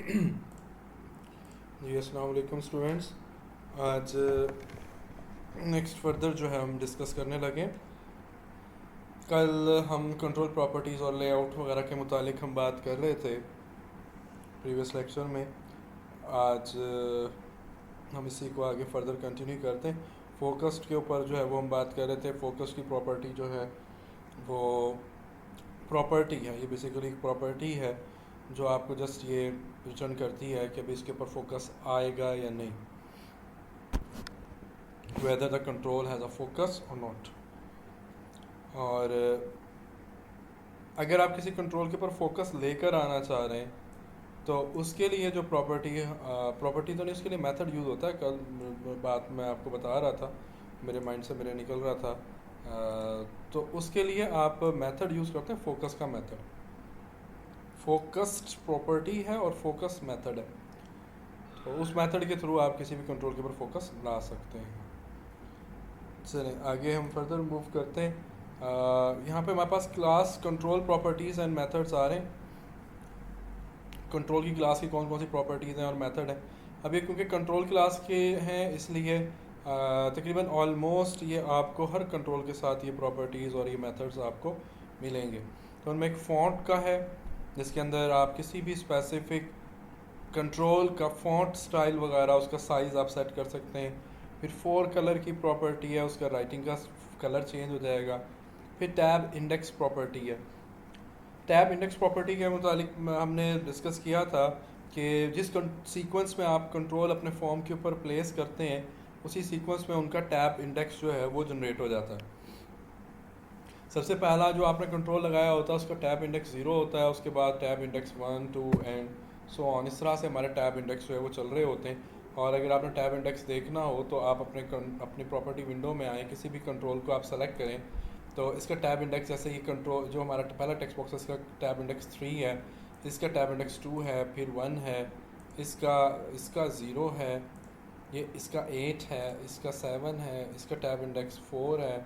जी अस्सलाम वालेकुम स्टूडेंट्स। आज नेक्स्ट फर्दर जो है हम डिस्कस करने लगे। कल हम कंट्रोल प्रॉपर्टीज़ और लेआउट वगैरह के मुतालिक हम बात कर रहे थे प्रीवियस लेक्चर में। आज हम इसी को आगे फर्दर कंटिन्यू करते हैं। फोकस्ड के ऊपर जो है वो हम बात कर रहे थे। फोकस की प्रॉपर्टी जो है वो प्रॉपर्टी है, ये बेसिकली एक प्रॉपर्टी है जो आपको जस्ट ये रिटर्न करती है कि अभी इसके ऊपर फोकस आएगा या नहीं, whether the control has a focus or not। और अगर आप किसी कंट्रोल के ऊपर फोकस लेकर आना चाह रहे हैं तो उसके लिए जो प्रॉपर्टी है, प्रॉपर्टी तो नहीं, उसके लिए मेथड यूज़ होता है। कल बात मैं आपको बता रहा था, मेरे माइंड से मेरे निकल रहा था। तो उसके लिए आप मेथड यूज़ करते हैं, फोकस का मेथड। फोकस्ड प्रॉपर्टी है और फोकस मेथड है, तो उस मेथड के थ्रू आप किसी भी कंट्रोल के ऊपर फोकस ला सकते हैं। चलें आगे हम फर्दर मूव करते हैं। यहाँ पे हमारे पास class control properties and methods आ रहे हैं। कंट्रोल की क्लास की कौन कौन सी प्रॉपर्टीज़ हैं और मेथड हैं। अब ये क्योंकि कंट्रोल क्लास के हैं इसलिए तकरीबन ऑलमोस्ट ये आपको हर कंट्रोल के साथ ये प्रॉपर्टीज़ और ये मेथड्स आपको मिलेंगे। तो उनमें एक फ़ॉन्ट का है जिसके अंदर आप किसी भी स्पेसिफिक कंट्रोल का फ़ॉन्ट स्टाइल वगैरह उसका साइज़ आप सेट कर सकते हैं। फिर 4 कलर की प्रॉपर्टी है, उसका राइटिंग का कलर चेंज हो जाएगा। फिर टैब इंडेक्स प्रॉपर्टी है। टैब इंडेक्स प्रॉपर्टी के मुतालिक हमने डिस्कस किया था कि जिस सीक्वेंस में आप कंट्रोल अपने फॉर्म के ऊपर प्लेस करते हैं उसी सीक्वेंस में उनका टैब इंडेक्स जो है वो जनरेट हो जाता है। सबसे पहला जो आपने कंट्रोल लगाया होता है उसका टैब इंडेक्स 0 होता है, उसके बाद tab index 1 2 and so on. इस तरह से हमारे टैब इंडेक्स जो है वो चल रहे होते हैं। और अगर आपने टैब इंडेक्स देखना हो तो आप अपनी प्रॉपर्टी विंडो में आएँ, किसी भी कंट्रोल को आप सेलेक्ट करें तो इसका टैब इंडेक्स, जैसे ये कंट्रोल जो हमारा पहला टेक्स्ट बॉक्स है इसका टैब इंडेक्स 3 है, इसका टैब इंडेक्स 2 है, फिर 1 है, इसका इसका 0 है, ये इसका 8 है, इसका 7 है, इसका टैब इंडेक्स 4 है,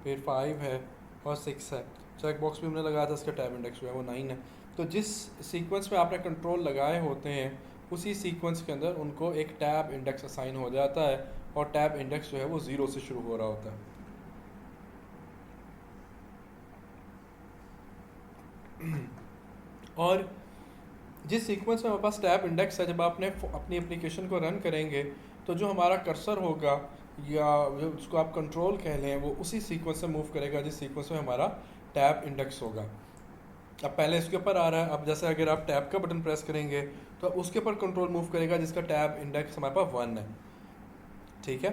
फिर 5 है और 6 है। चेक बॉक्स भी हमने लगाया था, इसका टैब इंडेक्स जो है वो 9 है। तो जिस सीक्वेंस में आपने कंट्रोल लगाए होते हैं उसी सीक्वेंस के अंदर उनको एक टैब इंडेक्स असाइन हो जाता है और टैब इंडेक्स जो है वो 0 से शुरू हो रहा होता है। और जिस सीक्वेंस में हमारे पास टैब इंडेक्स है, जब आपने अपनी एप्लीकेशन को रन करेंगे तो जो हमारा कर्सर होगा या उसको आप कंट्रोल कह लें वो उसी सीक्वेंस से मूव करेगा जिस सीक्वेंस में हमारा टैब इंडेक्स होगा। अब पहले इसके ऊपर आ रहा है, अब जैसे अगर आप टैब का बटन प्रेस करेंगे तो उसके ऊपर कंट्रोल मूव करेगा जिसका टैब इंडेक्स हमारे पास 1 है, ठीक है।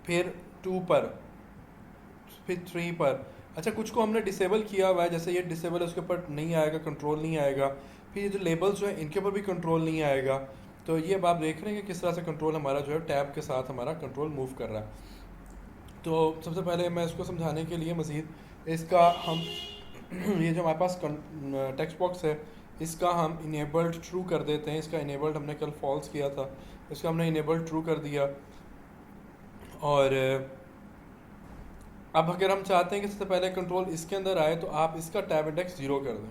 फिर 2 पर, फिर 3 पर। अच्छा, कुछ को हमने डिसेबल किया हुआ है, जैसे ये डिसेबल है उसके ऊपर नहीं आएगा, कंट्रोल नहीं आएगा। फिर ये जो लेबल्स जो है इनके ऊपर भी कंट्रोल नहीं आएगा। तो ये अब आप देख रहे हैं कि किस तरह से कंट्रोल हमारा जो है टैब के साथ हमारा कंट्रोल मूव कर रहा है। तो सबसे पहले मैं इसको समझाने के लिए मज़ीद इसका हम ये जो हमारे पास टेक्स्ट बॉक्स है इसका हम इनेबल्ड ट्रू कर देते हैं। इसका इनेबल्ड हमने कल फॉल्स किया था, इसका हमने इनेबल्ड ट्रू कर दिया। और अब अगर हम चाहते हैं कि सबसे पहले कंट्रोल इसके अंदर आए तो आप इसका टैब इंडेक्स 0 कर दें,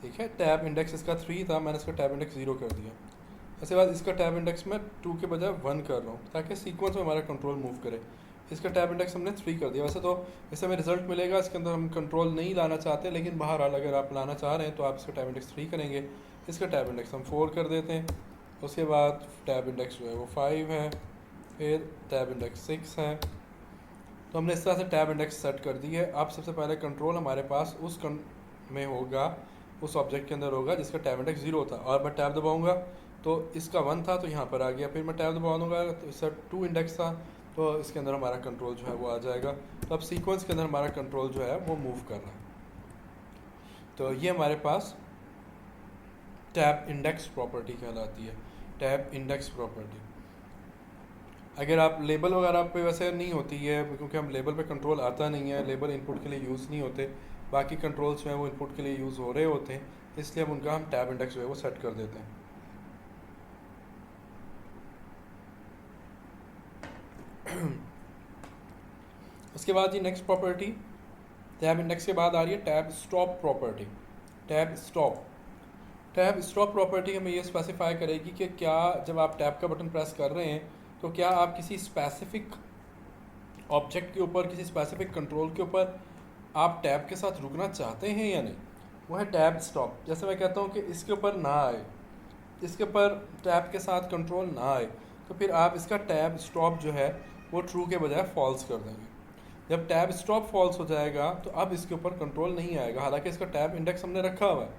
ठीक है। टैब इंडेक्स इसका 3 था, मैंने इसका टैब इंडेक्स 0 कर दिया। उसके बाद इसका टैब इंडेक्स मैं 2 के बजाय 1 कर रहा हूँ ताकि सीक्वेंस में हमारा कंट्रोल मूव करे। इसका टैब इंडेक्स हमने 3 कर दिया। वैसे तो इससे हमें रिजल्ट मिलेगा, इसके अंदर हम कंट्रोल नहीं लाना चाहते, लेकिन बहरहाल अगर आप लाना चाह रहे हैं तो आप इसका टैब इंडेक्स 3 करेंगे। इसका टैब इंडेक्स हम 4 कर देते हैं। उसके बाद टैब इंडेक्स जो है वो 5 है, फिर टैब इंडेक्स 6 है। तो हमने इस तरह से टैब इंडेक्स सेट कर दी है। अब सबसे पहले कंट्रोल हमारे पास में होगा, उस ऑब्जेक्ट के अंदर होगा जिसका टैब इंडेक्स 0 था। और मैं टैब दबाऊंगा तो इसका 1 था तो यहाँ पर आ गया। फिर मैं टैब दबा दूँगा तो इसका 2 इंडेक्स था तो इसके अंदर हमारा कंट्रोल जो है वो आ जाएगा। तो अब सीक्वेंस के अंदर हमारा कंट्रोल जो है वो मूव कर रहा है। तो ये हमारे पास टैब इंडेक्स प्रॉपर्टी कहलाती है, टैब इंडेक्स प्रॉपर्टी। अगर आप लेबल वगैरह पे वैसे नहीं होती है क्योंकि हम लेबल पे कंट्रोल आता नहीं है, लेबल इनपुट के लिए यूज़ नहीं होते, बाकी कंट्रोल्स जो हैं वो इनपुट के लिए यूज़ हो रहे होते हैं, इसलिए हम उनका हम टैब इंडेक्स जो है वो सेट कर देते हैं। उसके बाद ये नेक्स्ट प्रॉपर्टी टैब इंडेक्स के बाद आ रही है tab stop property. Tab stop, tab stop property हमें ये स्पेसिफाई करेगी कि क्या जब आप टैब का बटन प्रेस कर रहे हैं तो क्या आप किसी स्पेसिफिक ऑब्जेक्ट के ऊपर, किसी स्पेसिफिक कंट्रोल के ऊपर आप टैब के साथ रुकना चाहते हैं या नहीं। वो है टैब स्टॉप। जैसे मैं कहता हूँ कि इसके ऊपर ना आए, इसके ऊपर टैब के साथ कंट्रोल ना आए, तो फिर आप इसका टैब स्टॉप जो है वो ट्रू के बजाय फॉल्स कर देंगे। जब टैब स्टॉप फॉल्स हो जाएगा तो अब इसके ऊपर कंट्रोल नहीं आएगा। हालांकि इसका टैब इंडेक्स हमने रखा हुआ है,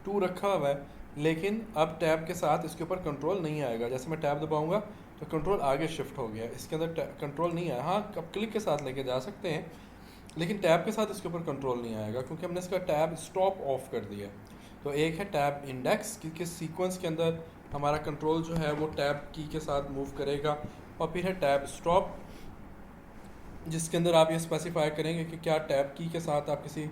2 रखा हुआ है, लेकिन अब टैब के साथ इसके ऊपर कंट्रोल नहीं आएगा। जैसे मैं टैब दबाऊंगा तो कंट्रोल आगे शिफ्ट हो गया, इसके अंदर कंट्रोल नहीं आया। हाँ, अब क्लिक के साथ लेके जा सकते हैं, लेकिन टैब के साथ इसके ऊपर कंट्रोल नहीं आएगा क्योंकि हमने इसका टैब स्टॉप ऑफ कर दिया। तो एक है टैब इंडेक्स, क्योंकि सीक्वेंस के अंदर हमारा कंट्रोल जो है वो टैब की के साथ मूव करेगा। और फिर है टैब स्टॉप, जिसके अंदर आप ये स्पेसिफाई करेंगे कि क्या टैब की के साथ आप किसी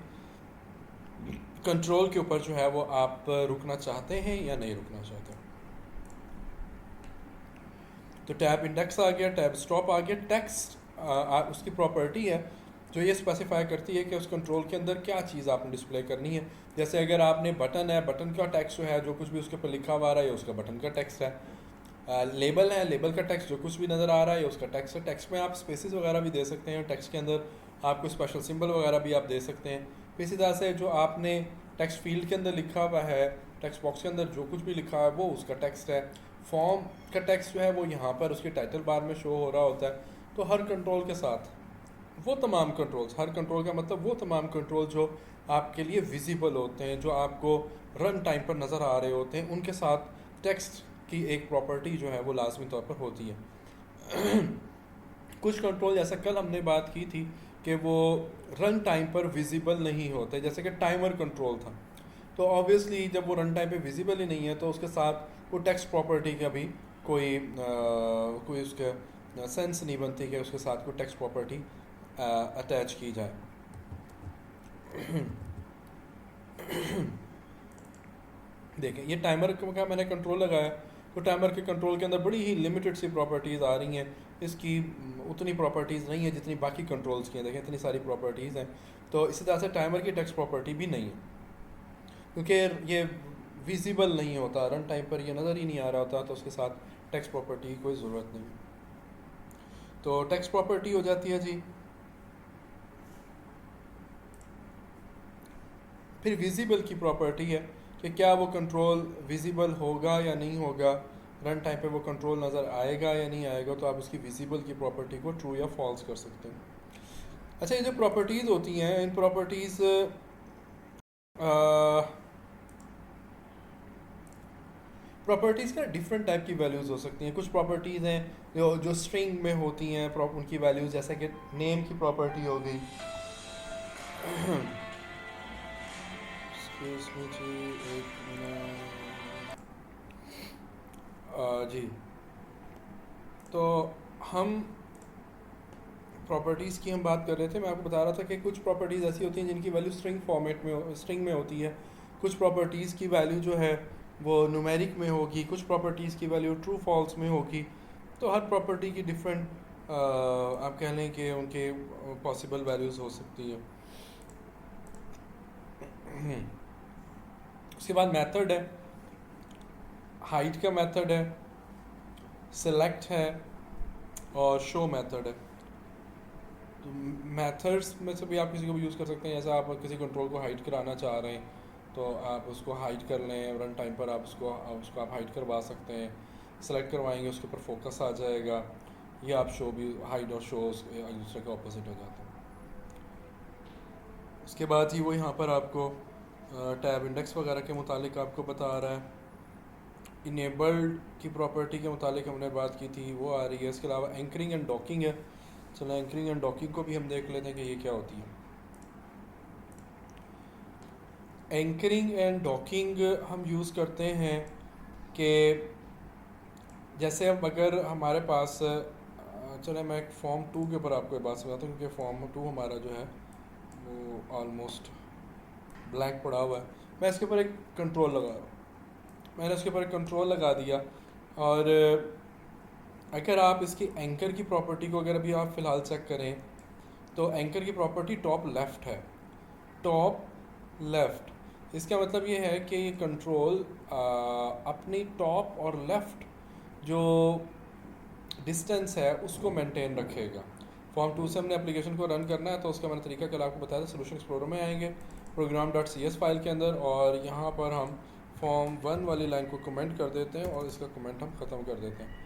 कंट्रोल के ऊपर जो है वो आप रुकना चाहते हैं या नहीं रुकना चाहते। तो टैब इंडेक्स आ गया, टैब स्टॉप आ गया। टेक्स्ट उसकी प्रॉपर्टी है जो ये स्पेसिफाई करती है कि उस कंट्रोल के अंदर क्या चीज़ आपने डिस्प्ले करनी है। जैसे अगर आपने बटन है, बटन का टेक्स्ट जो है जो कुछ भी उसके ऊपर लिखा हुआ आ रहा है उसका बटन का टेक्स्ट है। लेबल है, लेबल का टेक्स्ट जो कुछ भी नज़र आ रहा है उसका टेक्स्ट है। टेक्स्ट में आप स्पेसेस वगैरह भी दे सकते हैं, टेक्स्ट के अंदर आपको स्पेशल सिंबल वगैरह भी आप दे सकते हैं। इसी तरह से जो आपने टेक्स्ट फील्ड के अंदर लिखा हुआ है, टेक्स्ट बॉक्स के अंदर जो कुछ भी लिखा है वो उसका टेक्स्ट है। फॉर्म का टेक्स्ट जो है वो यहाँ पर उसके टाइटल बार में शो हो रहा होता है। तो हर कंट्रोल के साथ वो तमाम कंट्रोल्स, हर कंट्रोल का मतलब वो तमाम कंट्रोल जो आपके लिए विजिबल होते हैं, जो आपको रन टाइम पर नज़र आ रहे होते हैं, उनके साथ टेक्स्ट की एक प्रॉपर्टी जो है वो लाजमी तौर पर होती है। कुछ कंट्रोल जैसा कल हमने बात की थी कि वो रन टाइम पर विजिबल नहीं होते, जैसे कि टाइमर कंट्रोल था। तो ऑब्वियसली जब वो रन टाइम पे विजिबल ही नहीं है तो उसके साथ वो टेक्स्ट प्रॉपर्टी का भी कोई उसका सेंस नहीं बनती कि उसके साथ कोई टेक्स्ट प्रॉपर्टी अटैच की जाए। देखें, ये टाइमर का मैंने कंट्रोल लगाया, तो टाइमर के कंट्रोल के अंदर बड़ी ही लिमिटेड सी प्रॉपर्टीज़ आ रही हैं। इसकी उतनी प्रॉपर्टीज़ नहीं है जितनी बाकी कंट्रोल्स की हैं। देखें, इतनी सारी प्रॉपर्टीज़ हैं। तो इसी तरह से टाइमर की टेक्स्ट प्रॉपर्टी भी नहीं है, क्योंकि ये विजिबल नहीं होता, रन टाइम पर ये नज़र ही नहीं आ रहा होता, तो उसके साथ टेक्स्ट प्रॉपर्टी की कोई ज़रूरत नहीं। तो टेक्स्ट प्रॉपर्टी हो जाती है जी। फिर विजिबल की प्रॉपर्टी है कि क्या वो कंट्रोल विजिबल होगा या नहीं होगा, रन टाइम पे वो कंट्रोल नज़र आएगा या नहीं आएगा। तो आप उसकी विजिबल की प्रॉपर्टी को ट्रू या फॉल्स कर सकते हैं। अच्छा, ये जो प्रॉपर्टीज़ होती हैं, इन प्रॉपर्टीज़ का डिफरेंट टाइप की वैल्यूज़ हो सकती हैं। कुछ प्रॉपर्टीज़ हैं जो स्ट्रिंग में होती हैं, उनकी वैल्यूज़, जैसे कि नेम की प्रॉपर्टी हो गई। इसमें जी एक जी, तो हम प्रॉपर्टीज़ की हम बात कर रहे थे। मैं आपको बता रहा था कि कुछ प्रॉपर्टीज़ ऐसी होती हैं जिनकी वैल्यू स्ट्रिंग फॉर्मेट में, स्ट्रिंग में होती है। कुछ प्रॉपर्टीज़ की वैल्यू जो है वो न्यूमेरिक में होगी, कुछ प्रॉपर्टीज़ की वैल्यू ट्रू फॉल्स में होगी। तो हर प्रॉपर्टी की डिफरेंट आप कह लें कि उनके पॉसिबल वैल्यूज़ हो सकती हैं। उसके बाद मेथड है, हाइट का मेथड है, सेलेक्ट है और शो मेथड है। तो मेथड्स में से भी आप किसी को भी यूज़ कर सकते हैं। जैसे आप किसी कंट्रोल को हाइड कराना चाह रहे हैं तो आप उसको हाइड कर लें, रन टाइम पर आप उसको आप हाइड करवा सकते हैं। सेलेक्ट करवाएंगे, उसके ऊपर फोकस आ जाएगा। ये आप शो भी, हाइड और शो एक दूसरे के ऑपोजिट हो जाते हैं। उसके बाद ही वो यहाँ पर आपको टैब इंडेक्स वगैरह के मुतालिक आपको बता रहा है। इनेबल्ड की प्रॉपर्टी के मुतालिक हमने बात की थी, वो आ रही है। इसके अलावा एंकरिंग एंड डॉकिंग है। चलो एंकरिंग एंड डॉकिंग को भी हम देख लेते हैं कि ये क्या होती है। एंकरिंग एंड डॉकिंग हम यूज़ करते हैं कि जैसे अब अगर हमारे पास, चलो मैं एक फॉर्म 2 के ऊपर आपको बात समझाता हूँ, क्योंकि फॉर्म 2 हमारा जो है वो ऑलमोस्ट ब्लैंक पड़ा हुआ है। मैं इसके ऊपर एक कंट्रोल लगा रहा हूँ, मैंने उसके ऊपर एक कंट्रोल लगा दिया। और अगर आप इसकी एंकर की प्रॉपर्टी को अगर अभी आप फ़िलहाल चेक करें तो एंकर की प्रॉपर्टी टॉप लेफ़्ट है, टॉप लेफ़्ट। इसका मतलब ये है कि ये कंट्रोल अपनी टॉप और लेफ़्ट जो डिस्टेंस है उसको मेंटेन रखेगा। फॉर्म 2 से हमने एप्लीकेशन को रन करना है, तो उसका मैंने तरीका कल आपको बताया था। सोल्यूशन एक्सप्लोरर में आएंगे program.cs फाइल के अंदर, और यहाँ पर हम फॉर्म 1 वाली लाइन को कमेंट कर देते हैं और इसका कमेंट हम ख़त्म कर देते हैं।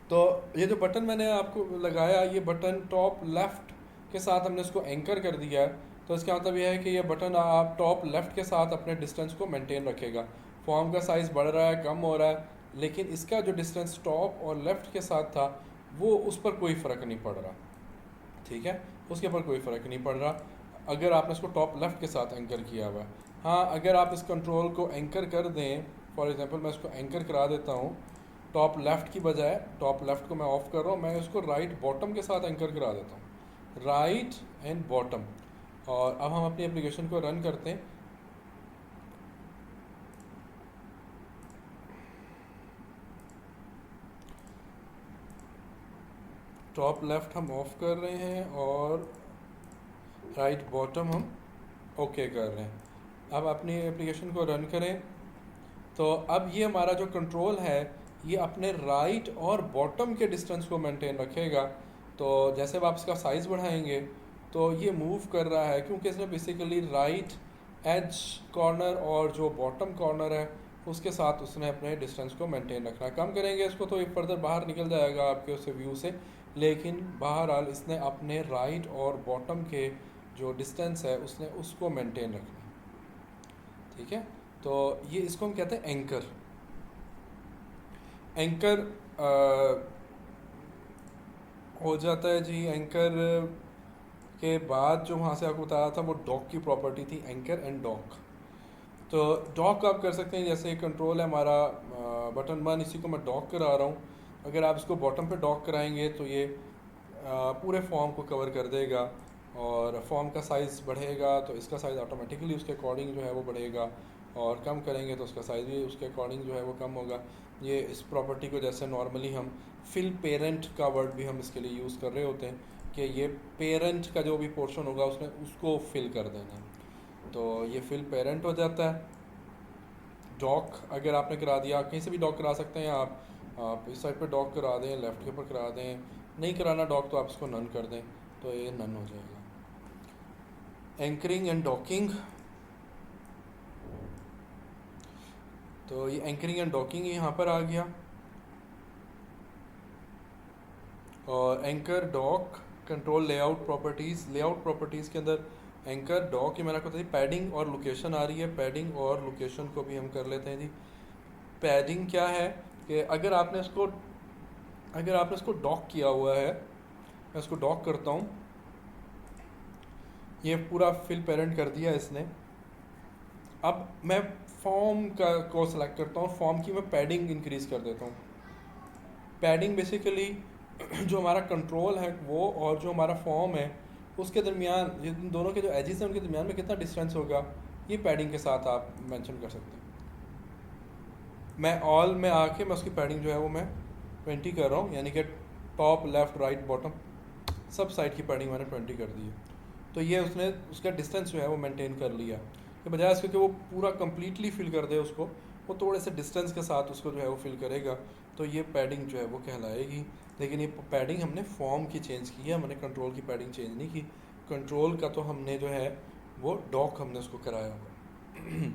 तो ये जो बटन मैंने आपको लगाया, ये बटन टॉप लेफ़्ट के साथ हमने इसको एंकर कर दिया है। तो इसका मतलब यह है कि ये बटन आप टॉप लेफ़्ट के साथ अपने डिस्टेंस को मेंटेन रखेगा। फॉर्म का साइज़ बढ़ रहा है, कम हो रहा है, लेकिन इसका जो डिस्टेंस टॉप और लेफ़्ट के साथ था वो उस पर कोई फ़र्क नहीं पड़ रहा। ठीक है, उसके ऊपर कोई फ़र्क नहीं पड़ रहा अगर आपने इसको टॉप लेफ़्ट के साथ एंकर किया हुआ है। हाँ, अगर आप इस कंट्रोल को एंकर कर दें, फॉर एग्जांपल मैं इसको एंकर करा देता हूँ टॉप लेफ़्ट की बजाय, टॉप लेफ़्ट को मैं ऑफ़ कर रहा हूँ, मैं इसको राइट बॉटम के साथ एंकर करा देता हूँ, राइट एंड बॉटम। और अब हम अपनी एप्लीकेशन को रन करते हैं। टॉप लेफ़्ट हम ऑफ़ कर रहे हैं और राइट बॉटम हम ओके कर रहे हैं। अब अपनी एप्लीकेशन को रन करें, तो अब ये हमारा जो कंट्रोल है ये अपने राइट और बॉटम के डिस्टेंस को मेंटेन रखेगा। तो जैसे अब आप इसका साइज़ बढ़ाएंगे तो ये मूव कर रहा है, क्योंकि इसने बेसिकली राइट एज कॉर्नर और जो बॉटम कॉर्नर है उसके साथ उसने अपने डिस्टेंस को मेंटेन रखना है। कम करेंगे इसको तो ये फर्दर बाहर निकल जाएगा आपके उस व्यू से, लेकिन बहरहाल इसने अपने राइट और बॉटम के जो डिस्टेंस है उसने उसको मेंटेन रखना है। ठीक है, तो ये इसको हम कहते हैं एंकर। एंकर हो जाता है जी। एंकर के बाद जो वहाँ से आपको बताया था वो डॉक की प्रॉपर्टी थी, एंकर एंड डॉक। तो डॉक आप कर सकते हैं, जैसे कंट्रोल है हमारा बटन 1, इसी को मैं डॉक करा रहा हूँ। अगर आप इसको बॉटम पे डॉक कराएंगे तो ये पूरे फॉर्म को कवर कर देगा, और फॉर्म का साइज़ बढ़ेगा तो इसका साइज़ ऑटोमेटिकली उसके अकॉर्डिंग जो है वो बढ़ेगा, और कम करेंगे तो उसका साइज़ भी उसके अकॉर्डिंग जो है वो कम होगा। ये इस प्रॉपर्टी को जैसे नॉर्मली हम फिल पेरेंट का वर्ड भी हम इसके लिए यूज़ कर रहे होते हैं कि ये पेरेंट का जो भी पोर्शन होगा उसने उसको फिल कर देना है, तो ये फिल पेरेंट हो जाता है। डॉक अगर आपने करा दिया, कहीं से भी डॉक करा सकते हैं आप इस साइड पे डॉक करा दें, लेफ़्ट के ऊपर करा दें, नहीं कराना डॉक तो आप इसको नन कर दें, तो ये नन हो जाएगा। एंकरिंग एंड डॉकिंग, तो ये एंकरिंग एंड डॉकिंग यहाँ पर आ गया। और anchor dock control layout properties, layout properties के अंदर एंकर डॉक, ये मैंने आपको बताया। पैडिंग और लोकेशन आ रही है, पैडिंग और लोकेशन को भी हम कर लेते हैं जी। पैडिंग क्या है कि अगर आपने इसको डॉक किया हुआ है, मैं इसको डॉक करता हूँ, ये पूरा फिल पेरेंट कर दिया इसने। अब मैं फॉर्म को सिलेक्ट करता हूँ, फॉर्म की मैं पैडिंग इंक्रीज़ कर देता हूँ। पैडिंग बेसिकली जो हमारा कंट्रोल है वो और जो हमारा फॉर्म है उसके दरमियान, इन दोनों के जो एजेस हैं उनके दरमियान में कितना डिस्टेंस होगा, ये पैडिंग के साथ आप मेंशन कर सकते हैं। मैं ऑल में आके मैं उसकी पैडिंग जो है वो मैं 20 कर रहा हूँ, यानी कि टॉप लेफ़्ट राइट बॉटम सब साइड की पैडिंग मैंने 20 कर दी है। तो ये उसने उसका डिस्टेंस जो है वो मेंटेन कर लिया, कि बजाय इसके कि वो पूरा कम्प्लीटली फिल कर दे उसको, वो थोड़े से डिस्टेंस के साथ उसको जो है वो फिल करेगा, तो ये पैडिंग जो है वो कहलाएगी। लेकिन ये पैडिंग हमने फॉर्म की चेंज की है, हमने कंट्रोल की पैडिंग चेंज नहीं की। कंट्रोल का तो हमने जो है वो डॉक हमने उसको कराया हुआ।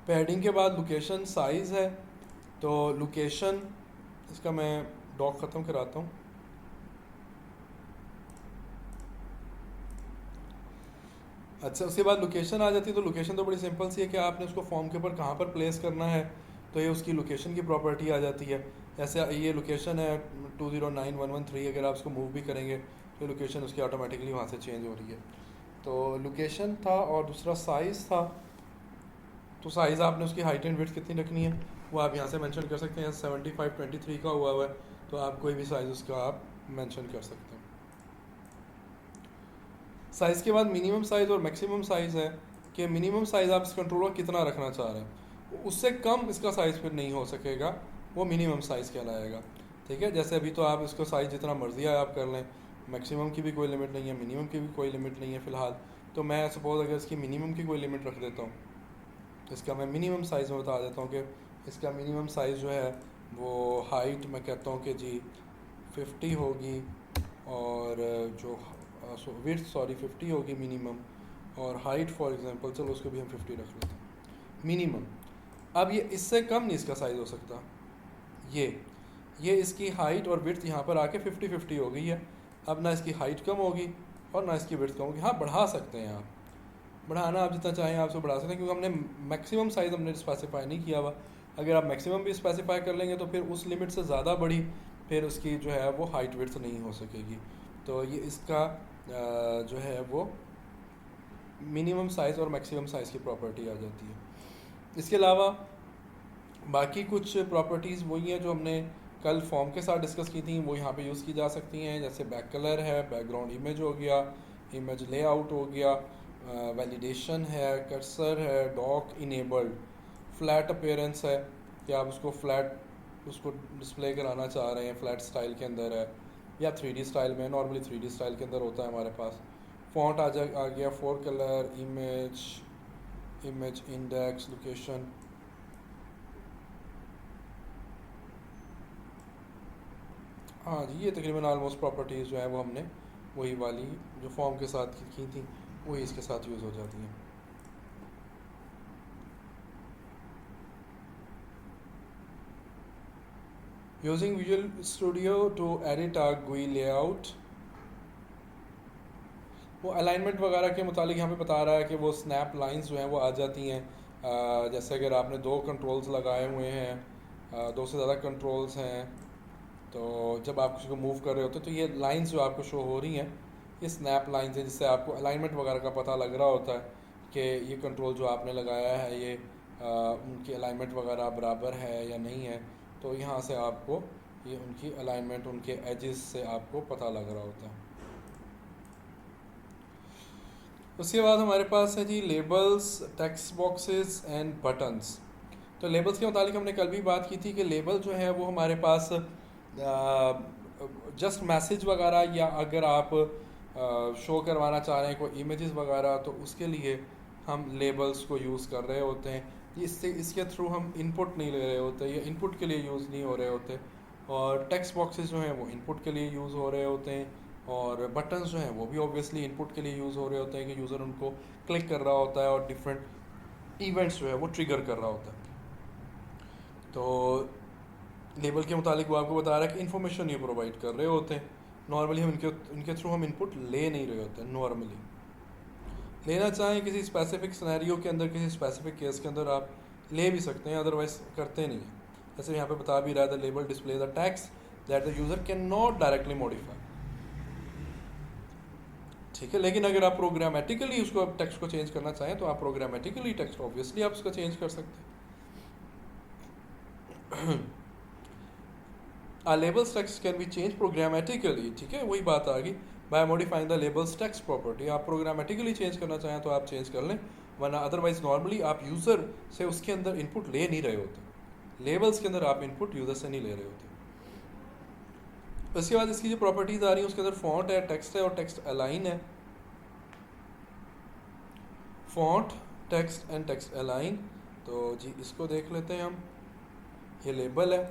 पैडिंग के बाद लोकेशन साइज़ है, तो लोकेशन इसका मैं डॉक ख़त्म कराता हूँ। अच्छा, उसके बाद लोकेशन आ जाती है। तो लोकेशन तो बड़ी सिंपल सी है कि आपने उसको फॉर्म के ऊपर कहाँ पर प्लेस करना है, तो ये उसकी लोकेशन की प्रॉपर्टी आ जाती है। जैसे ये लोकेशन है 209113, अगर आप इसको मूव भी करेंगे तो लोकेशन उसकी ऑटोमेटिकली वहाँ से चेंज हो रही है। तो लोकेशन था और दूसरा साइज़ था। तो साइज़ आपने उसकी हाइट एंड विड्थ कितनी रखनी है वो आप यहाँ से मेंशन कर सकते हैं। 7523 का हुआ है, तो आप कोई भी साइज़ उसका आप मेंशन कर सकते हैं। साइज़ के बाद मिनिमम साइज़ और मैक्सिमम साइज़ है कि मिनिमम साइज़ आप इस कंट्रोलर कितना रखना चाह रहे हैं, उससे कम इसका साइज़ फिर नहीं हो सकेगा, वो मिनिमम साइज़ कहलाएगा। ठीक है, जैसे अभी तो आप इसको साइज़ जितना मर्ज़ी है आप कर लें, मैक्सिमम की भी कोई लिमिट नहीं है, मिनिमम की भी कोई लिमिट नहीं है फ़िलहाल। तो मैं सपोज़ अगर इसकी मिनिमम की कोई लिमिट रख देता हूँ, इसका मैं मिनिमम साइज़ में बता देता हूँ कि इसका मिनिमम साइज़ जो है वो हाइट मैं कहता हूँ कि जी 50 होगी, और जो विड्थ 50 होगी मिनिमम, और हाइट फॉर एग्जांपल चलो उसको भी हम 50 रख लेते हैं मिनिमम। अब ये इससे कम नहीं इसका साइज़ हो सकता, ये इसकी हाइट और विड्थ यहाँ पर आके 50-50 हो गई है। अब ना इसकी हाइट कम होगी और ना इसकी विड्थ कम होगी। हाँ, बढ़ा सकते हैं आप, बढ़ाना आप जितना चाहें आप उसको बढ़ा सकते हैं, क्योंकि हमने मैक्सिमम साइज़ हमने स्पेसिफाई नहीं किया हुआ। अगर आप मैक्सिमम भी स्पेसिफाई कर लेंगे तो फिर उस लिमिट से ज़्यादा बड़ी फिर उसकी जो है वो हाइट विड्थ नहीं हो सकेगी। तो ये इसका जो है वो मिनिमम साइज़ और मैक्सिमम साइज़ की प्रॉपर्टी आ जाती है। इसके अलावा बाकी कुछ प्रॉपर्टीज़ वही हैं जो हमने कल फॉर्म के साथ डिस्कस की थी, वो यहाँ पे यूज़ की जा सकती हैं। जैसे बैक कलर है, बैकग्राउंड इमेज हो गया, इमेज लेआउट हो गया, वैलिडेशन है, कर्सर है, डॉक इनेबल्ड, फ्लैट अपीयरेंस है कि आप उसको फ्लैट उसको डिस्प्ले कराना चाह रहे हैं, फ्लैट स्टाइल के अंदर है या 3D स्टाइल में। नॉर्मली 3D स्टाइल के अंदर होता है हमारे पास। फॉन्ट आ गया, four colour, image index, location. हाँ जी, ये तकरीबन ऑलमोस्ट प्रॉपर्टीज़ जो है वो हमने वही वाली जो फॉर्म के साथ की थी वही इसके साथ यूज़ हो जाती हैं। Using Visual Studio to edit a GUI layout, वो अलाइनमेंट वगैरह के मुतालिक यहाँ पे बता रहा है कि वो स्नैप लाइंस जो हैं वो आ जाती हैं। जैसे अगर आपने 2 कंट्रोल्स लगाए हुए हैं, 2 से ज़्यादा कंट्रोल्स हैं, तो जब आप किसी को मूव कर रहे होते हैं तो ये लाइंस जो आपको शो हो रही हैं ये स्नैप लाइंस हैं, जिससे आपको अलाइनमेंट वगैरह का पता लग रहा होता है कि ये कंट्रोल जो आपने लगाया है ये उनकी अलाइनमेंट वगैरह बराबर है या नहीं है। तो यहाँ से आपको ये उनकी अलाइनमेंट, उनके एजेस से आपको पता लग रहा होता है। उसके बाद हमारे पास है जी labels, text boxes and buttons. तो लेबल्स के मुतालिक हमने कल भी बात की थी कि लेबल जो है वो हमारे पास जस्ट मैसेज वगैरह, या अगर आप शो करवाना चाह रहे हैं कोई इमेजेस वगैरह तो उसके लिए हम लेबल्स को यूज़ कर रहे होते हैं। इसके थ्रू हम इनपुट नहीं ले रहे होते, या इनपुट के लिए यूज़ नहीं हो रहे होते। और टेक्स्ट बॉक्सेस जो हैं वो इनपुट के लिए यूज़ हो रहे होते हैं, और बटन्स जो हैं वो भी ऑब्वियसली इनपुट के लिए यूज़ हो रहे होते हैं कि यूज़र उनको क्लिक कर रहा होता है और डिफरेंट इवेंट्स जो है वो ट्रिगर कर रहा होता है। तो लेबल के मुतालिक वो आपको बता रहा है कि इन्फॉर्मेशन ये प्रोवाइड कर रहे होते हैं। नॉर्मली हम इनके थ्रू हम इनपुट ले नहीं रहे होते हैं। नॉर्मली लेना चाहें किसी स्पेसिफिक सिनेरियो के अंदर, किसी स्पेसिफिक केस के अंदर आप ले भी सकते हैं, अदरवाइज करते नहीं हैं। जैसे यहाँ पे बता भी रहा है, the label display the text that the user can not directly modify. ठीक है, लेकिन अगर आप प्रोग्रामेटिकली उसको टेक्स्ट को चेंज करना चाहें तो आप प्रोग्रामेटिकली टेक्स्ट ऑब्वियसली आप उसका चेंज कर सकते हैं। Labels text can be change programmatically. ठीक है, वही बात आ गई, by modifying the labels text property. आप प्रोग्रामेटिकली चेंज करना चाहें तो आप चेंज कर लें, वरना अदरवाइज नॉर्मली आप यूज़र से उसके अंदर इनपुट ले नहीं रहे होते। लेबल्स के अंदर आप इनपुट यूज़र से नहीं ले रहे होते। उसके बाद इसकी जो प्रॉपर्टीज आ रही हैं उसके अंदर फॉन्ट है, टेक्स्ट है और टेक्स्ट अलाइन है। Font, text and text align, तो जी इसको देख लेते हैं हम। ये लेबल है,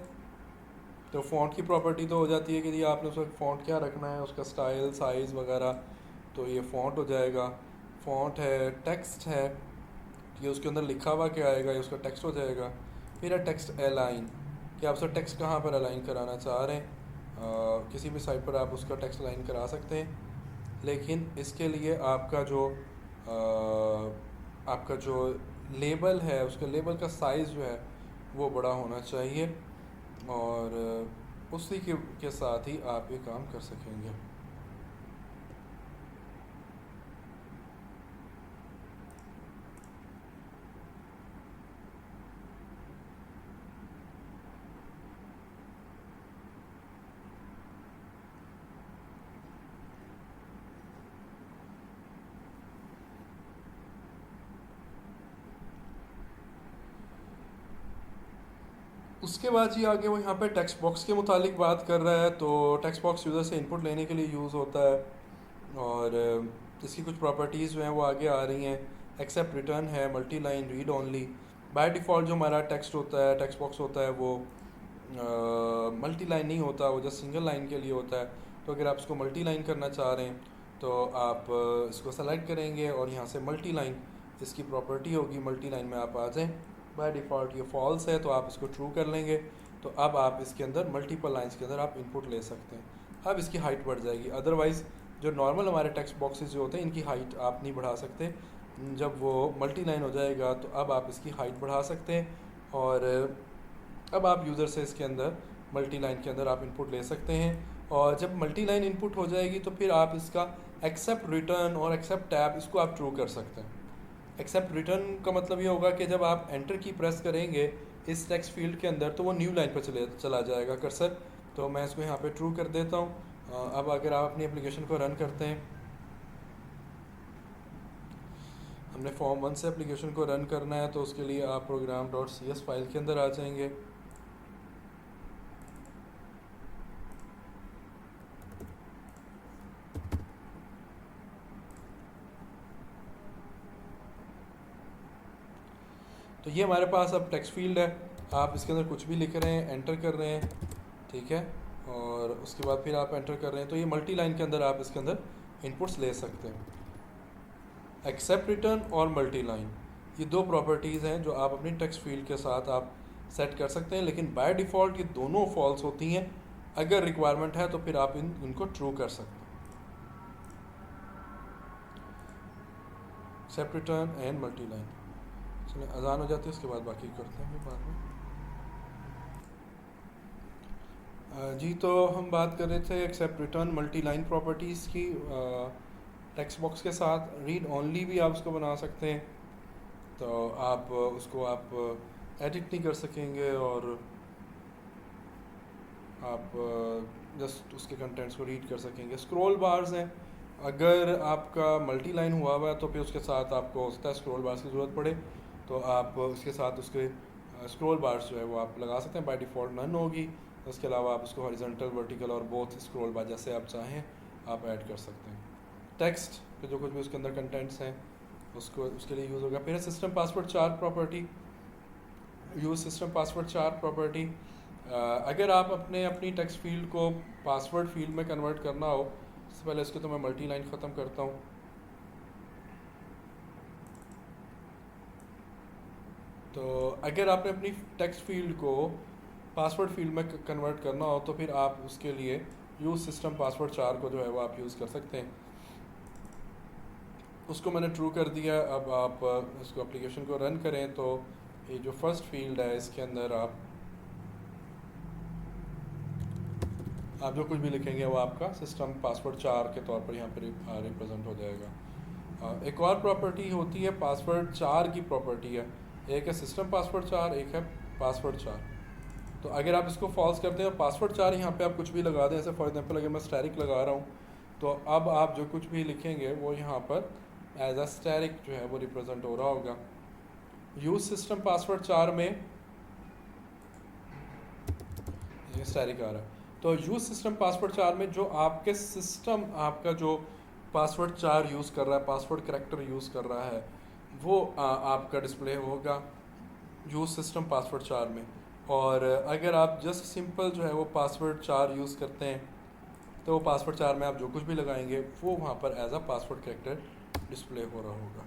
तो फ़ॉन्ट की प्रॉपर्टी तो हो जाती है कि जी आपने उसका फ़ॉन्ट क्या रखना है, उसका स्टाइल, साइज़ वगैरह, तो ये फ़ॉन्ट हो जाएगा। फ़ॉन्ट है, टेक्स्ट है, ये उसके अंदर लिखा हुआ क्या आएगा, ये उसका टेक्स्ट हो जाएगा। फिर है टेक्स्ट अलाइन, कि आप उसका टेक्स्ट कहाँ पर अलाइन कराना चाह रहे हैं। किसी भी साइट पर आप उसका टेक्स्ट अलाइन करा सकते हैं, लेकिन इसके लिए आपका जो लेबल है उसका लेबल का साइज़ जो है वो बड़ा होना चाहिए, और उसी के साथ ही आप ये काम कर सकेंगे। उसके बाद जी आगे वो यहाँ पे टेक्स्ट बॉक्स के मुतालिक बात कर रहा है। तो टेक्स्ट बॉक्स यूज़र से इनपुट लेने के लिए यूज़ होता है, और इसकी कुछ प्रॉपर्टीज़ जो हैं वो आगे आ रही हैं। एक्सेप्ट रिटर्न है, multi line, read only. By default जो हमारा टेक्स्ट होता है, टेक्स्ट बॉक्स होता है, वो मल्टी लाइन नहीं होता, वो जस्ट सिंगल लाइन के लिए होता है। तो अगर आप इसको मल्टी लाइन करना चाह रहे हैं तो आप इसको सेलेक्ट करेंगे और यहाँ से मल्टी लाइन इसकी प्रॉपर्टी होगी, मल्टी लाइन में आप आ जाएं। बाय डिफ़ॉल्ट ये फॉल्स है तो आप इसको ट्रू कर लेंगे। तो अब आप इसके अंदर मल्टीपल लाइंस के अंदर आप इनपुट ले सकते हैं। अब इसकी हाइट बढ़ जाएगी। अदरवाइज़ जो नॉर्मल हमारे टेक्स्ट बॉक्सेस जो होते हैं इनकी हाइट आप नहीं बढ़ा सकते। जब वो मल्टी लाइन हो जाएगा तो अब आप इसकी हाइट बढ़ा सकते हैं और अब आप यूज़र से इसके अंदर मल्टी लाइन के अंदर आप इनपुट ले सकते हैं। और जब मल्टी लाइन इनपुट हो जाएगी तो फिर आप इसका एक्सेप्ट रिटर्न और एक्सेप्ट टैब इसको आप ट्रू कर सकते हैं। एक्सेप्ट रिटर्न का मतलब ये होगा कि जब आप एंटर की प्रेस करेंगे इस टेक्स्ट फील्ड के अंदर तो वो न्यू लाइन पर चला जाएगा कर्सर। तो मैं इसको यहाँ पे ट्रू कर देता हूँ। अब अगर आप अपनी एप्लीकेशन को रन करते हैं, हमने फॉर्म 1 से एप्लीकेशन को रन करना है तो उसके लिए आप program.cs फाइल के अंदर आ जाएंगे। तो ये हमारे पास अब टेक्स्ट फील्ड है। आप इसके अंदर कुछ भी लिख रहे हैं, एंटर कर रहे हैं, ठीक है, और उसके बाद फिर आप एंटर कर रहे हैं तो ये मल्टी लाइन के अंदर आप इसके अंदर इनपुट्स ले सकते हैं। एक्सेप्ट रिटर्न और मल्टी लाइन ये दो प्रॉपर्टीज़ हैं जो आप अपनी टेक्स्ट फील्ड के साथ आप सेट कर सकते हैं, लेकिन बाय डिफ़ॉल्ट ये दोनों फॉल्स होती हैं। अगर रिक्वायरमेंट है तो फिर आप इनको ट्रू कर सकते हैं। Accept return and multiline. चलिए अजान हो जाती है उसके बाद बाकी करते हैं फिर बाद में। जी तो हम बात कर रहे थे accept return multiline properties की। टेक्स्ट बॉक्स के साथ रीड ओनली भी आप उसको बना सकते हैं, तो आप उसको आप एडिट नहीं कर सकेंगे और आप जस्ट उसके कंटेंट्स को रीड कर सकेंगे। स्क्रॉल बार्स हैं, अगर आपका मल्टी लाइन हुआ हुआ है तो फिर उसके साथ आपको हो सकता है स्क्रॉल बार्स की ज़रूरत पड़े, तो आप उसके साथ उसके स्क्रॉल बार्स जो है वो आप लगा सकते हैं। बाय डिफ़ॉल्ट नन होगी। उसके अलावा आप उसको हॉरिजॉन्टल, वर्टिकल और बोथ स्क्रॉल बार जैसे आप चाहें आप ऐड कर सकते हैं। टेक्स्ट पे जो कुछ भी उसके अंदर कंटेंट्स हैं उसको उसके लिए यूज़ होगा। फिर system password 4 property, use system password 4 property. अगर आप अपनी टेक्स्ट फील्ड को पासवर्ड फील्ड में कन्वर्ट करना हो, इससे पहले इसको तो मैं मल्टी लाइन ख़त्म करता हूँ। तो अगर आपने अपनी टेक्स्ट फील्ड को पासवर्ड फील्ड में कन्वर्ट करना हो तो फिर आप उसके लिए यूज़ सिस्टम पासवर्ड 4 को जो है वो आप यूज़ कर सकते हैं। उसको मैंने ट्रू कर दिया। अब आप इसको एप्लीकेशन को रन करें तो ये जो फर्स्ट फील्ड है इसके अंदर आप जो कुछ भी लिखेंगे वो आपका सिस्टम पासवर्ड 4 के तौर पर यहाँ पर रिप्रेजेंट हो जाएगा। एक और प्रॉपर्टी होती है पासवर्ड 4 की प्रॉपर्टी है, एक है सिस्टम पासवर्ड 4, एक है पासवर्ड 4। तो अगर आप इसको फॉल्स करते हैं और पासवर्ड 4 यहाँ पे आप कुछ भी लगा दें, जैसे फॉर एग्जांपल अगर मैं स्टैरिक लगा रहा हूँ तो अब आप जो कुछ भी लिखेंगे वो यहाँ पर एज अ स्टैरिक जो है वो रिप्रेजेंट हो रहा होगा। यूज सिस्टम पासवर्ड 4 में ये स्टैरिक आ रहा है, तो यूज सिस्टम पासवर्ड 4 में जो आपके सिस्टम आपका जो पासवर्ड 4 यूज़ कर रहा है, पासवर्ड करैक्टर यूज़ कर रहा है, वो आपका डिस्प्ले होगा यूज़ सिस्टम पासवर्ड 4 में। और अगर आप जस्ट सिंपल जो है वो पासवर्ड 4 यूज़ करते हैं तो वो पासवर्ड 4 में आप जो कुछ भी लगाएंगे वो वहाँ पर as a password character display हो रहा होगा।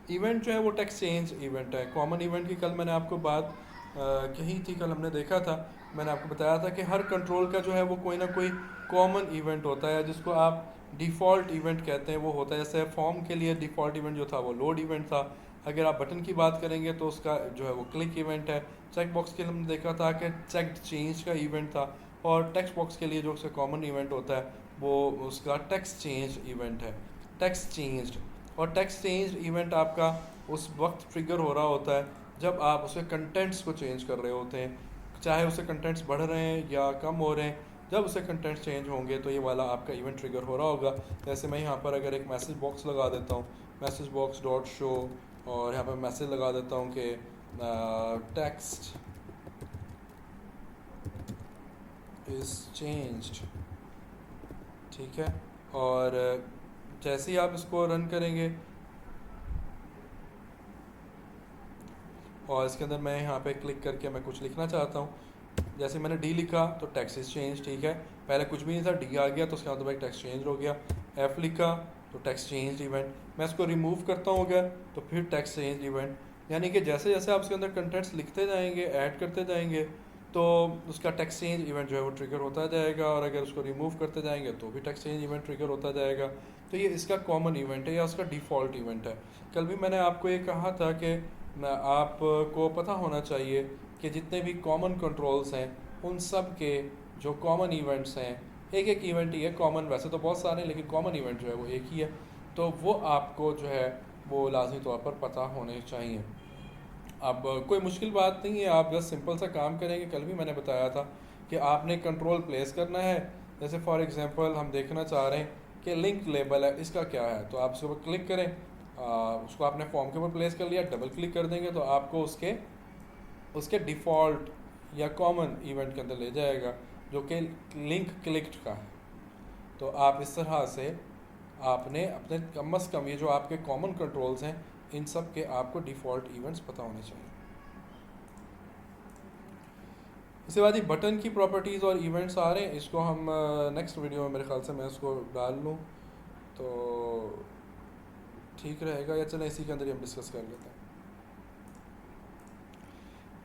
इवेंट जो है वो टेक्स्ट चेंज इवेंट है। कॉमन इवेंट की कल मैंने आपको बात कही थी, कल हमने देखा था, मैंने आपको बताया था कि हर कंट्रोल का जो है वो कोई ना कोई कॉमन इवेंट होता है जिसको आप डिफ़ॉल्ट इवेंट कहते हैं। वो होता है जैसे फॉर्म के लिए डिफ़ॉल्ट इवेंट जो था वो लोड इवेंट था। अगर आप बटन की बात करेंगे तो उसका जो है वो क्लिक इवेंट है। चेक बॉक्स के लिए हमने देखा था कि चेक्ड चेंज का इवेंट था। और टेक्स्ट बॉक्स के लिए जो उसका कॉमन इवेंट होता है वो उसका टेक्स्ट चेंज इवेंट है, टेक्स्ट चेंज्ड। और टेक्स्ट चेंज इवेंट आपका उस वक्त ट्रिगर हो रहा होता है जब आप उसके कंटेंट्स को चेंज कर रहे होते हैं, चाहे उसके कंटेंट्स बढ़ रहे हैं या कम हो रहे हैं। जब उसके कंटेंट्स चेंज होंगे तो ये वाला आपका इवेंट ट्रिगर हो रहा होगा। जैसे मैं यहाँ पर अगर एक मैसेज बॉक्स लगा देता हूँ, मैसेज बॉक्स डॉट शो, और यहाँ पर मैसेज लगा देता हूँ कि टेक्स्ट इज़ चेंज्ड, ठीक है। और जैसे ही आप इसको रन करेंगे और इसके अंदर मैं यहाँ पे क्लिक करके मैं कुछ लिखना चाहता हूँ, जैसे मैंने डी लिखा तो टेक्स्ट इज चेंज, ठीक है। पहले कुछ भी नहीं था, डी आ गया तो उसके बाद टेक्स्ट चेंज हो गया। एफ लिखा तो टेक्स्ट चेंज इवेंट, मैं इसको रिमूव करता हूँ अगर तो फिर टेक्स्ट चेंज इवेंट। यानी कि जैसे जैसे आप उसके अंदर कंटेंट्स लिखते जाएंगे, ऐड करते जाएंगे, तो उसका टेक्स्ट चेंज इवेंट जो है वो ट्रिगर होता जाएगा, और अगर उसको रिमूव करते जाएंगे तो भी टेक्स्ट चेंज इवेंट ट्रिगर होता जाएगा। तो ये इसका कॉमन इवेंट है या उसका डिफ़ॉल्ट इवेंट है। कल भी मैंने आपको ये कहा था कि आपको पता होना चाहिए कि जितने भी कॉमन कंट्रोल्स हैं उन सब के जो कॉमन इवेंट्स हैं, एक एक इवेंट ही है कॉमन, वैसे तो बहुत सारे हैं लेकिन कॉमन इवेंट जो है वो एक ही है। तो वो आपको जो है वो लाजमी तौर पर पता होने चाहिए। अब कोई मुश्किल बात नहीं है, आप बस सिंपल सा काम करेंगे। कल भी मैंने बताया था कि आपने कंट्रोल प्लेस करना है। जैसे फॉर एग्जांपल हम देखना चाह रहे हैं कि लिंक लेबल है, इसका क्या है, तो आप उसके ऊपर क्लिक करें, उसको आपने फॉर्म के ऊपर प्लेस कर लिया, डबल क्लिक कर देंगे तो आपको उसके डिफ़ॉल्ट या कॉमन इवेंट के अंदर ले जाएगा जो कि लिंक क्लिक्ड का है। तो आप इस तरह से आपने अपने कम अज़ कम ये जो आपके कॉमन कंट्रोल्स हैं इन सब के आपको डिफ़ॉल्ट इवेंट्स पता होने चाहिए। इसके बाद ये बटन की प्रॉपर्टीज़ और इवेंट्स आ रहे हैं, इसको हम नेक्स्ट वीडियो में मेरे ख्याल से मैं इसको डाल लूँ तो ठीक रहेगा, या चलें इसी के अंदर ही हम डिस्कस कर लेते हैं।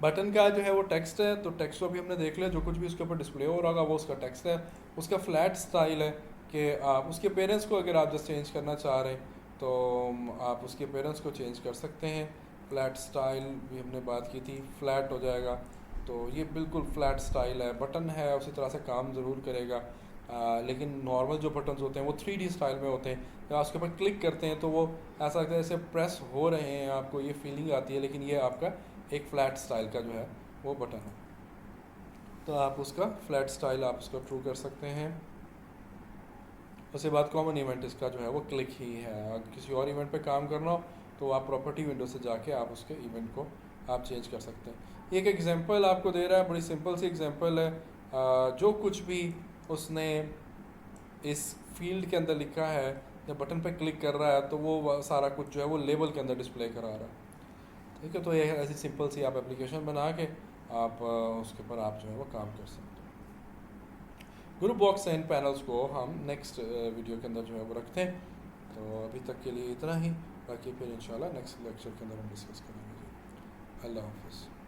बटन का जो है वो टेक्स्ट है, तो टेक्स्ट को भी हमने देख लिया, जो कुछ भी उसके ऊपर डिस्प्ले हो रहा होगा वो उसका टेक्स्ट है। उसका फ्लैट स्टाइल है कि आप उसके पेरेंट्स को अगर आप जस्ट चेंज करना चाह रहे हैं तो आप उसके पेरेंट्स को चेंज कर सकते हैं। फ्लैट स्टाइल भी हमने बात की थी, फ्लैट हो जाएगा, तो ये बिल्कुल फ्लैट स्टाइल है। बटन है उसी तरह से काम ज़रूर करेगा, लेकिन नॉर्मल जो बटन्स होते हैं वो 3D स्टाइल में होते हैं। जब आप उसके ऊपर क्लिक करते हैं तो वो ऐसा लगता है जैसे प्रेस हो रहे हैं, आपको ये फीलिंग आती है, लेकिन ये आपका एक फ़्लैट स्टाइल का जो है वो बटन है। तो आप उसका फ्लैट स्टाइल आप उसको ट्रू कर सकते हैं। उसके बाद कॉमन इवेंट इसका जो है वो क्लिक ही है। अगर किसी और इवेंट पे काम करना हो तो आप प्रॉपर्टी विंडो से जाके आप उसके इवेंट को आप चेंज कर सकते हैं। एक एग्जांपल आपको दे रहा है, बड़ी सिंपल सी एग्जांपल है। जो कुछ भी उसने इस फील्ड के अंदर लिखा है, जब बटन पे क्लिक कर रहा है तो वो सारा कुछ जो है वो लेबल के अंदर डिस्प्ले करा रहा है, ठीक है। तो ये ऐसी सिंपल सी आप एप्लीकेशन बना के आप उसके ऊपर आप जो है वो काम कर सकते हैं। ग्रुप बॉक्स एंड पैनल्स को हम नेक्स्ट वीडियो के अंदर जो है वो रखते हैं। तो अभी तक के लिए इतना ही, बाकी फिर इंशाल्लाह नेक्स्ट लेक्चर के अंदर हम डिस्कस करेंगे। अल्लाह हाफ़िज़।